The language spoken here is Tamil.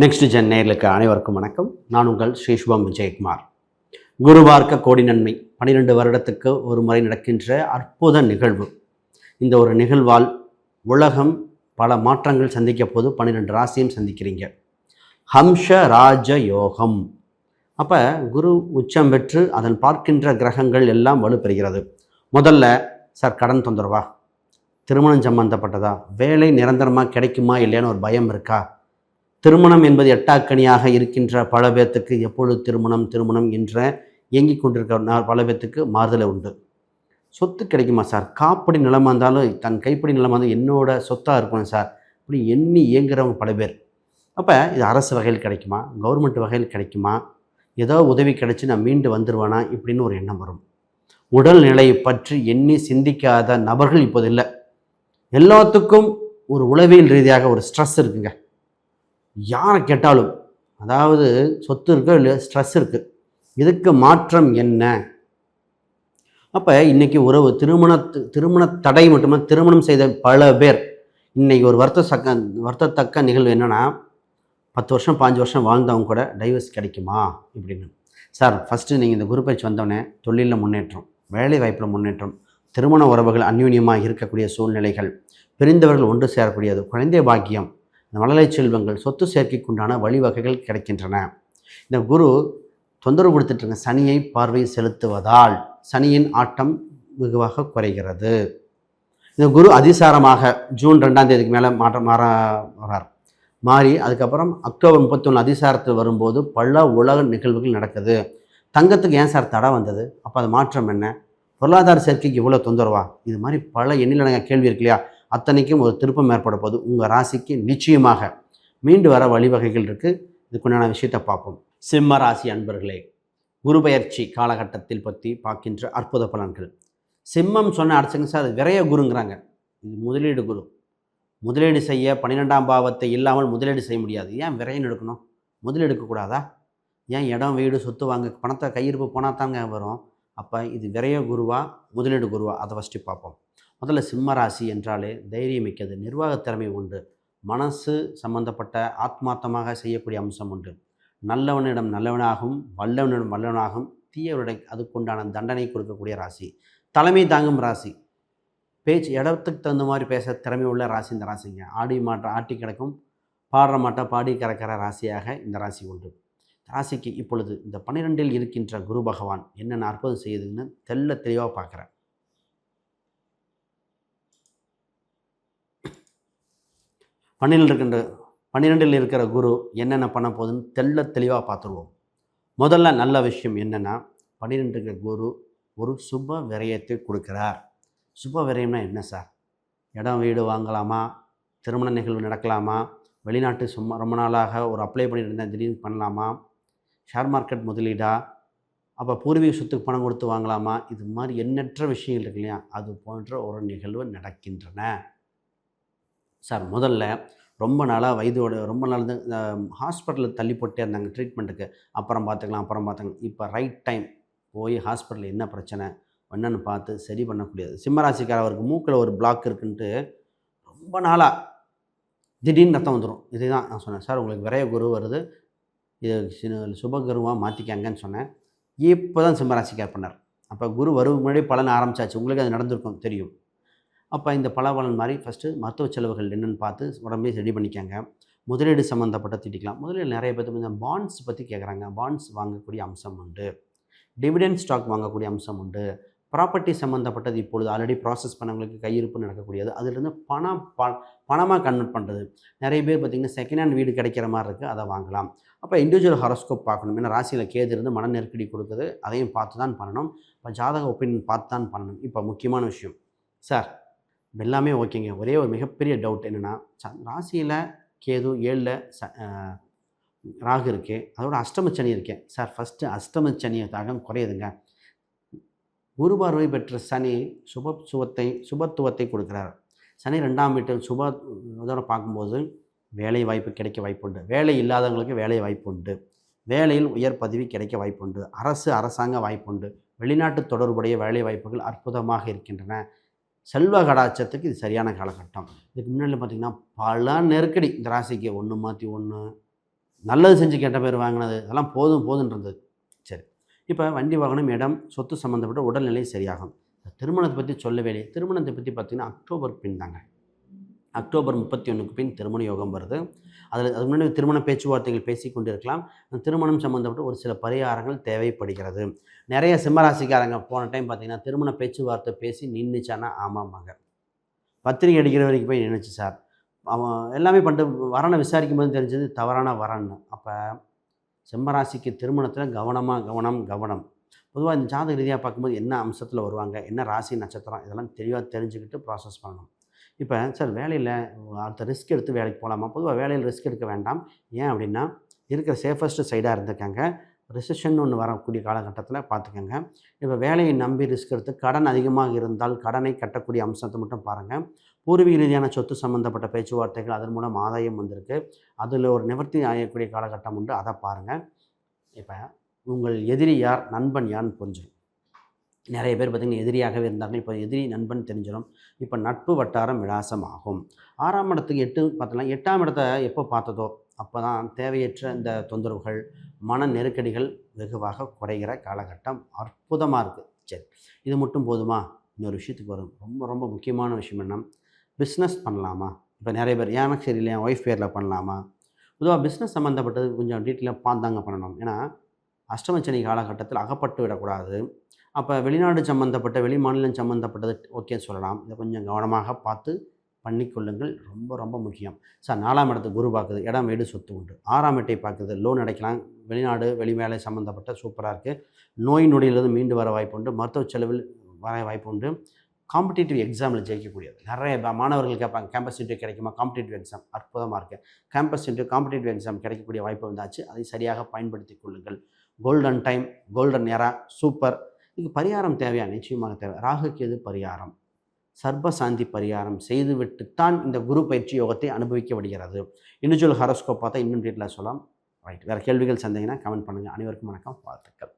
நெக்ஸ்ட் ஜென் நேயர்களுக்கு அனைவருக்கும் வணக்கம். நான் உங்கள் ஸ்ரீசுபம் விஜயகுமார். குரு பார்க்க கோடி நன்மை 12 வருடத்துக்கு ஒரு முறை நடக்கின்ற அற்புத நிகழ்வு. இந்த ஒரு நிகழ்வால் உலகம் பல மாற்றங்கள் சந்திக்க போது 12 ராசியும் சந்திக்கிறீங்க. ஹம்ச ராஜ யோகம். அப்போ குரு உச்சம் பெற்று அதன் பார்க்கின்ற கிரகங்கள் எல்லாம் வலுப்பெறுகிறது. முதல்ல சார் கடன் தொந்தரவா, திருமணம் சம்பந்தப்பட்டதா, வேலை நிரந்தரமாக கிடைக்குமா இல்லையான்னு ஒரு பயம் இருக்கா, திருமணம் என்பது எட்டாக்கனியாக இருக்கின்ற பல பேர்த்துக்கு எப்பொழுது திருமணம் என்ற இயங்கிக் கொண்டிருக்கிற பல பேர்த்துக்கு மாறுதலை உண்டு. சொத்து கிடைக்குமா சார், காப்படி நிலமாக இருந்தாலும் தன் கைப்படி நிலமாக இருந்தாலும் என்னோட சொத்தாக இருக்கணும் சார், இப்படி எண்ணி இயங்குறவங்க பல பேர். அப்போ இது அரசு வகையில் கிடைக்குமா, கவர்மெண்ட் வகையில் கிடைக்குமா, ஏதோ உதவி கிடைச்சி நான் மீண்டு வந்துடுவேனா இப்படின்னு ஒரு எண்ணம் வரும். உடல்நிலையை பற்றி எண்ணி சிந்திக்காத நபர்கள் இப்போது இல்லை. எல்லாத்துக்கும் ஒரு உளவியல் ரீதியாக ஒரு ஸ்ட்ரெஸ் இருக்குங்க. யாரை கேட்டாலும், அதாவது சொத்து இருக்கோ இல்லையோ ஸ்ட்ரெஸ் இருக்குது. இதுக்கு மாற்றம் என்ன? அப்போ இன்றைக்கி உறவு திருமண தடை மட்டுமே திருமணம் செய்த பல பேர் இன்றைக்கி ஒரு வருத்தத்தக்க நிகழ்வு என்னென்னா, 10 வருஷம் 5 வருஷம் வாழ்ந்தவங்க கூட டைவர்ஸ் கிடைக்குமா இப்படின்னு. சார் ஃபஸ்ட்டு நீங்கள் இந்த குரு பயிற்சி வந்தோடனே தொழிலில் முன்னேற்றம், வேலை வாய்ப்பில் முன்னேற்றம், திருமண உறவுகள் அந்யூன்யமாக இருக்கக்கூடிய சூழ்நிலைகள், பிரிந்தவர்கள் ஒன்று சேரக்கூடியது, குழந்தை பாக்கியம், இந்த மழலை செல்வங்கள், சொத்து சேர்க்கைக்குண்டான வழிவகைகள் கிடைக்கின்றன. இந்த குரு தொந்தரவு கொடுத்துட்டுருங்க சனியை பார்வை செலுத்துவதால் சனியின் ஆட்டம் வெகுவாக குறைகிறது. இந்த குரு அதிசாரமாக ஜூன் 2ஆம் தேதிக்கு மேலே வரார். மாறி அதுக்கப்புறம் அக்டோபர் 31 அதிசாரத்தில் வரும்போது பல உலக நிகழ்வுகள் நடக்குது. தங்கத்துக்கு ஏன் சார் தடை வந்தது? அப்போ அது மாற்றம் என்ன? பொருளாதார சேர்க்கைக்கு இவ்வளோ தொந்தரவா? இது மாதிரி பல எண்ணிலடங்க கேள்வி இருக்கு இல்லையா? அத்தனைக்கும் ஒரு திருப்பம் ஏற்பட போது உங்கள் ராசிக்கு நிச்சயமாக மீண்டு வர வழிவகைகள் இருக்குது. இதுக்குண்டான விஷயத்தை பார்ப்போம். சிம்ம ராசி அன்பர்களே, குரு பெயர்ச்சி காலகட்டத்தில் பற்றி பார்க்கின்ற அற்புத பலன்கள். சிம்மம் சொன்ன அடிச்சுங்க சார், விரைய குருங்கிறாங்க. இது முதலீடு குரு. முதலீடு செய்ய 12ஆம் பாவத்தை இல்லாமல் முதலீடு செய்ய முடியாது. ஏன் விரையம் எடுக்கணும்? முதலீடு எடுக்கக்கூடாதா? ஏன் இடம் வீடு சொத்து வாங்க பணத்தை கையிருப்பு போனால் தாங்க வரும். அப்போ இது விரைய குருவா முதலீடு குருவா, அதை ஃபஸ்ட்டு பார்ப்போம். முதல்ல சிம்ம ராசி என்றாலே தைரியம் மிக்கது, நிர்வாக திறமை உண்டு, மனசு சம்பந்தப்பட்ட ஆத்மார்த்தமாக செய்யக்கூடிய அம்சம் உண்டு. நல்லவனிடம் நல்லவனாகவும் வல்லவனிடம் வல்லவனாகவும் தீயவரிடம் அதுக்குண்டான தண்டனை கொடுக்கக்கூடிய ராசி. தலைமை தாங்கும் ராசி. பேச்சு இடத்துக்கு தகுந்த மாதிரி பேச திறமை உள்ள ராசி இந்த ராசிங்க. ஆட்டி கிடக்கும், பாடுற மாட்டை பாடி கறக்கிற ராசியாக இந்த ராசி உண்டு. ராசிக்கு இப்பொழுது இந்த 12இல் இருக்கின்ற குரு பகவான் என்னென்ன அற்புதம் செய்யுதுன்னு தெளிவாக பார்க்குறேன். 12இல் இருக்கிற குரு என்னென்ன பண்ண போகுதுன்னு தெளிவாக பார்த்துருவோம். முதல்ல நல்ல விஷயம் என்னென்னா, 12 இருக்கிற குரு ஒரு சுப விரயத்தை கொடுக்குறார். சுப விரயம்னா என்ன சார்? இடம் வீடு வாங்கலாமா, திருமண நிகழ்வு நடக்கலாமா, வெளிநாட்டு ரொம்ப நாளாக ஒரு அப்ளை பண்ணிட்டு இருந்தேன் திடீர்னு பண்ணலாமா, ஷேர் மார்க்கெட் முதலீடா, அப்போ பூர்வீக சொத்துக்கு பணம் கொடுத்து வாங்கலாமா, இது மாதிரி எண்ணற்ற விஷயங்கள் இருக்கு இல்லையா, அது போன்ற ஒரு நிகழ்வு நடக்கின்றன. சார் முதல்ல ரொம்ப நாளாக ரொம்ப நாள் ஹாஸ்பிட்டலில் தள்ளி போட்டே இருந்தாங்க ட்ரீட்மெண்ட்டுக்கு, அப்புறம் பார்த்துக்கலாம். இப்போ ரைட் டைம் போய் ஹாஸ்பிட்டலில் என்ன பிரச்சனை என்னென்னு பார்த்து சரி பண்ணக்கூடியது. சிம்மராசிக்கார அவருக்கு மூக்கில் ஒரு பிளாக் இருக்குன்ட்டு ரொம்ப நாளாக திடீர்னு ரத்தம் வந்துடும். இதுதான் நான் சொன்னேன், சார் உங்களுக்கு விரைய குரு வருது, இது சுபகுருவாக மாற்றிக்காங்கன்னு சொன்னேன். இப்போ தான் சிம்மராசிக்கார் பண்ணார். அப்போ குரு வருவதுக்கு முன்னாடி பலன் ஆரம்பித்தாச்சு, உங்களுக்கு அது நடந்திருக்கும் தெரியும். அப்போ இந்த பலன் மாதிரி ஃபஸ்ட்டு மருத்துவ செலவுகள் என்னென்னு பார்த்து உடம்பே ரெடி பண்ணிக்காங்க. முதலீடு சம்மந்தப்பட்ட திட்டிக்கலாம். முதலீடு நிறைய பேர் இந்த பாண்ட்ஸ் பற்றி கேட்குறாங்க. பாண்ட்ஸ் வாங்கக்கூடிய அம்சம் உண்டு, டிவிடெண்ட் ஸ்டாக் வாங்கக்கூடிய அம்சம் உண்டு. ப்ராப்பர்ட்டி சம்மந்தப்பட்டது இப்பொழுது ஆல்ரெடி ப்ராசஸ் பண்ணவங்களுக்கு கையிருப்பு நடக்கக்கூடியது, அதிலிருந்து பணமாக கன்வெர்ட் பண்ணுறது. நிறைய பேர் பார்த்திங்கன்னா செகண்ட் ஹேண்ட் வீடு கிடைக்கிற மாதிரி இருக்குது, அதை வாங்கலாம். அப்போ இண்டிவிஜுவல் ஹாரோஸ்கோப் பார்க்கணும். ஏன்னா ராசியில் கேது இருந்து மன நெருக்கடி கொடுக்குது, அதையும் பார்த்து தான் பண்ணணும். இப்போ ஜாதக ஒப்பீனியன் பார்த்து தான் பண்ணணும். இப்போ முக்கியமான விஷயம் சார், எல்லாமே ஓகேங்க, ஒரே ஒரு மிகப்பெரிய டவுட் என்னென்னா, ராசியில் கேது 7ல் ராகு இருக்குது, அதோட அஷ்டமச்சனி இருக்கேன் சார். ஃபஸ்ட்டு அஷ்டமச்சனியை தாகம் குறையுதுங்க. குரு பார்வை பெற்ற சனி சுபத்துவத்தை கொடுக்குறார். சனி 2ஆம் வீட்டில் இதோட பார்க்கும்போது வேலை வாய்ப்பு கிடைக்க வாய்ப்புண்டு, வேலை இல்லாதவங்களுக்கு வேலை வாய்ப்புண்டு, வேலையில் உயர் பதவி கிடைக்க வாய்ப்புண்டு, அரசாங்க வாய்ப்புண்டு, வெளிநாட்டு தொடர்புடைய வேலை வாய்ப்புகள் அற்புதமாக இருக்கின்றன. செல்வ கடாட்சத்துக்கு இது சரியான காலகட்டம். இதுக்கு முன்னாடி பார்த்திங்கன்னா பல நெருக்கடி இந்த ராசிக்கு, ஒன்று மாற்றி ஒன்று நல்லது செஞ்சு கெட்ட பேர் வாங்கினது அதெல்லாம் போதும் போதுன்றது. சரி, இப்போ வண்டி வாகனம், இடம், சொத்து சம்மந்தப்பட்ட உடல்நிலை சரியாகும். திருமணத்தை பற்றி சொல்லவே இல்லையே. திருமணத்தை பற்றி பார்த்தீங்கன்னா அக்டோபர் பின் தாங்க. அக்டோபர் 31க்கு பின் திருமண யோகம் வருது. அதுக்கு முன்னாடி திருமண பேச்சுவார்த்தைகள் பேசி கொண்டு இருக்கலாம். திருமணம் சம்மந்தப்பட்ட ஒரு சில பரிகாரங்கள் தேவைப்படுகிறது. நிறைய சிம்மராசிக்காரங்க போன டைம் பார்த்தீங்கன்னா திருமண பேச்சுவார்த்தை பேசி நின்றுச்சானா ஆமாம்பாங்க. பத்திரிகை அடிக்கிற வரைக்கும் போய் நின்றுச்சு சார். அவன் எல்லாமே பண்ணிட்டு வரனை விசாரிக்கும் போது தெரிஞ்சது தவறான வரன்னு. அப்போ சிம்மராசிக்கு திருமணத்தில் கவனம். பொதுவாக இந்த ஜாதக ரீதியாக பார்க்கும்போது என்ன அம்சத்தில் வருவாங்க, என்ன ராசி நட்சத்திரம், இதெல்லாம் தெளிவாக தெரிஞ்சுக்கிட்டு ப்ராசஸ் பண்ணணும். இப்போ சார் வேலையில் அடுத்த ரிஸ்க் எடுத்து வேலைக்கு போகலாமா? பொதுவாக வேலையில் ரிஸ்க் எடுக்க வேண்டாம். ஏன் அப்படின்னா இருக்கிற சேஃபஸ்ட்டு சைடாக இருந்துக்கங்க. ரிசெஷன் ஒன்று வரக்கூடிய காலகட்டத்தில் பார்த்துக்கங்க. இப்போ வேலையை நம்பி ரிஸ்க் எடுத்து கடன் அதிகமாக இருந்தால் கடனை கட்டக்கூடிய அம்சத்தை மட்டும் பாருங்கள். பூர்வீக ரீதியான சொத்து சம்மந்தப்பட்ட பேச்சுவார்த்தைகள் அதன் மூலம் ஆதாயம் வந்திருக்கு. அதில் ஒரு நிவர்த்தி ஆகக்கூடிய காலகட்டம் உண்டு, அதை பாருங்கள். இப்போ உங்கள் எதிரி யார், நண்பன் யார்னு புரிஞ்சிடும். நிறைய பேர் பார்த்திங்கன்னா எதிரியாகவே இருந்தாங்க, இப்போ எதிரி நண்பன் தெரிஞ்சிடும். இப்போ நட்பு வட்டாரம் விலாசமாகும். 6ஆம் இடத்துக்கு 8 பார்த்தலாம். 8ஆம் இடத்தை எப்போ பார்த்ததோ அப்போ தான் தேவையற்ற இந்த தொந்தரவுகள், மன நெருக்கடிகள் வெகுவாக குறைகிற காலகட்டம் அற்புதமாக இருக்குது. சரி, இது மட்டும் போதுமா? இன்னொரு விஷயத்துக்கு வரும். ரொம்ப ரொம்ப முக்கியமான விஷயம் என்ன, பிஸ்னஸ் பண்ணலாமா? இப்போ நிறைய பேர் எனக்கு சரியில்லை என் ஒய்ஃப் பேரில் பண்ணலாமா? பொதுவாக பிஸ்னஸ் சம்மந்தப்பட்டது கொஞ்சம் டீட்டெயிலாக பார்த்தாங்க பண்ணணும். ஏன்னா அஷ்டமச்சனி காலகட்டத்தில் அகப்பட்டு விடக்கூடாது. அப்போ வெளிநாடு சம்மந்தப்பட்ட, வெளி மாநிலம் சம்மந்தப்பட்டது ஓகே சொல்லலாம். இதை கொஞ்சம் கவனமாக பார்த்து பண்ணிக்கொள்ளுங்கள். ரொம்ப ரொம்ப முக்கியம். சார் 4ஆம் இடத்துக்கு குரு பார்க்குது, இடம் வீடு சொத்து உண்டு. 6ஆம் இடத்தை பார்க்குது, லோன் அடைக்கலாம். வெளிநாடு வெளி வேலை சம்மந்தப்பட்ட சூப்பராக இருக்குது. நோய் நொடியிலிருந்து மீண்டு வர வாய்ப்பு உண்டு. மருத்துவ செலவில் வர வாய்ப்பு உண்டு. காம்படிட்டிவ் எக்ஸாமில் ஜெயிக்கக்கூடியது. நிறைய மாணவர்கள் கேட்பாங்க கேம்பஸ் இன்டர்வியூ கிடைக்குமா? காம்படிட்டிவ் எக்ஸாம் அற்புதமாக இருக்குது. கேம்பஸ் இன்டர்வியூ காம்படிட்டிவ் எக்ஸாம் கிடைக்கக்கூடிய வாய்ப்பு வந்தாச்சு. அதை சரியாக பயன்படுத்தி கொள்ளுங்கள். Golden time, golden எரா, super. இதுக்கு பரிகாரம் தேவையா? நிச்சயமாக தேவை. ராகு கேது பரிகாரம், சர்பசாந்தி பரிகாரம் செய்துவிட்டுத்தான் இந்த குரு பயிற்சி யோகத்தை அனுபவிக்க விடுகிறது. இண்டிவிஜுவல் ஹாரோஸ்கோப் பார்த்தா இன்னும் டீட்டெயிலாக சொல்லலாம். ரைட், வேறு கேள்விகள் சந்தேகம்னா கமெண்ட் பண்ணுங்கள். அனைவருக்கும் வணக்கம், வாழ்த்துக்கள்.